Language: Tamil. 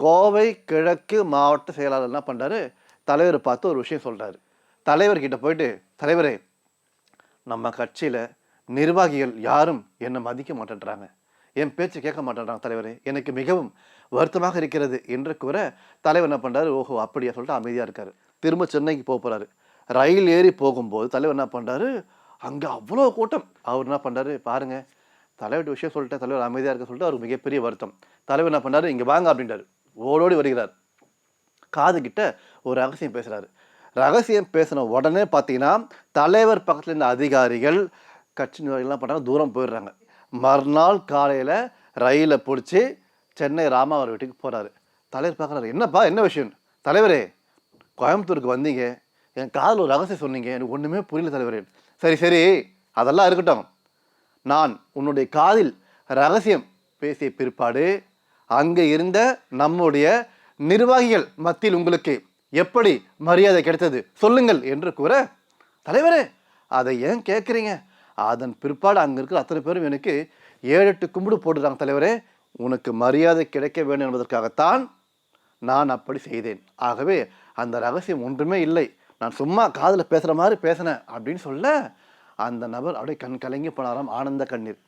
கோவை கிழக்கு மாவட்ட செயலாளர் என்ன பண்ணுறாரு, தலைவரை பார்த்து ஒரு விஷயம் சொல்கிறாரு. தலைவர்கிட்ட போயிட்டு, தலைவரே, நம்ம கட்சியில் நிர்வாகிகள் யாரும் என்னை மதிக்க மாட்டேன்றாங்க, என் பேச்சு கேட்க மாட்டேன்றாங்க தலைவரே, எனக்கு மிகவும் வருத்தமாக இருக்கிறது என்று கூற, தலைவர் என்ன பண்ணுறாரு, ஓஹோ அப்படியா சொல்லிட்டு அமைதியாக இருக்கார். திரும்ப சென்னைக்கு போகிறாரு. ரயில் ஏறி போகும்போது தலைவர் என்ன பண்ணுறாரு, அங்கே அவ்வளோ கூட்டம். அவர் என்ன பண்ணுறாரு, பாருங்கள் தலைவர்கிட்ட விஷயம் சொல்லிட்டேன், தலைவர் அமைதியாக இருக்க சொல்லிட்டு அவருக்கு மிகப்பெரிய வருத்தம். தலைவர் என்ன பண்ணாரு, இங்கே வாங்க அப்படின்றாரு. ஓடோடி வருகிறார். காது கிட்ட ஒரு ரகசியம் பேசுகிறாரு. ரகசியம் பேசின உடனே பார்த்தீங்கன்னா தலைவர் பக்கத்தில் இருந்த அதிகாரிகள் கட்சி நிர்வாகிகள்லாம் பண்ணுறாங்க, தூரம் போயிடுறாங்க. மறுநாள் காலையில் ரயிலை பிடிச்சி சென்னை ராமாவர் வீட்டுக்கு போகிறாரு. தலைவர் பார்க்குறாரு, என்னப்பா என்ன விஷயம்? தலைவரே, கோயம்புத்தூருக்கு வந்தீங்க, என் காதில் ஒரு ரகசியம் சொன்னீங்க, எனக்கு ஒன்றுமே புரியல தலைவரே. சரி சரி, அதெல்லாம் இருக்கட்டும். நான் உன்னுடைய காதில் ரகசியம் பேசிய பிற்பாடு அங்கே இருந்த நம்முடைய நிர்வாகிகள் மத்தியில் உங்களுக்கு எப்படி மரியாதை கிடைத்தது சொல்லுங்கள் என்று கூற, தலைவரே அதை ஏன் கேட்குறீங்க, அதன் பிற்பாடு அங்கே இருக்கிற அத்தனை பேரும் எனக்கு 7-8 கும்பிடு போட்டுறாங்க தலைவரே, உனக்கு மரியாதை கிடைக்க வேண்டும் என்பதற்காகத்தான் நான் அப்படி செய்தேன். ஆகவே அந்த ரகசியம் ஒன்றுமே இல்லை, நான் சும்மா காதில் பேசுகிற மாதிரி பேசினேன் அப்படின்னு சொல்ல, அந்த நபர் அப்படியே கண் கலங்கி போனாராம், ஆனந்த கண்ணீர்.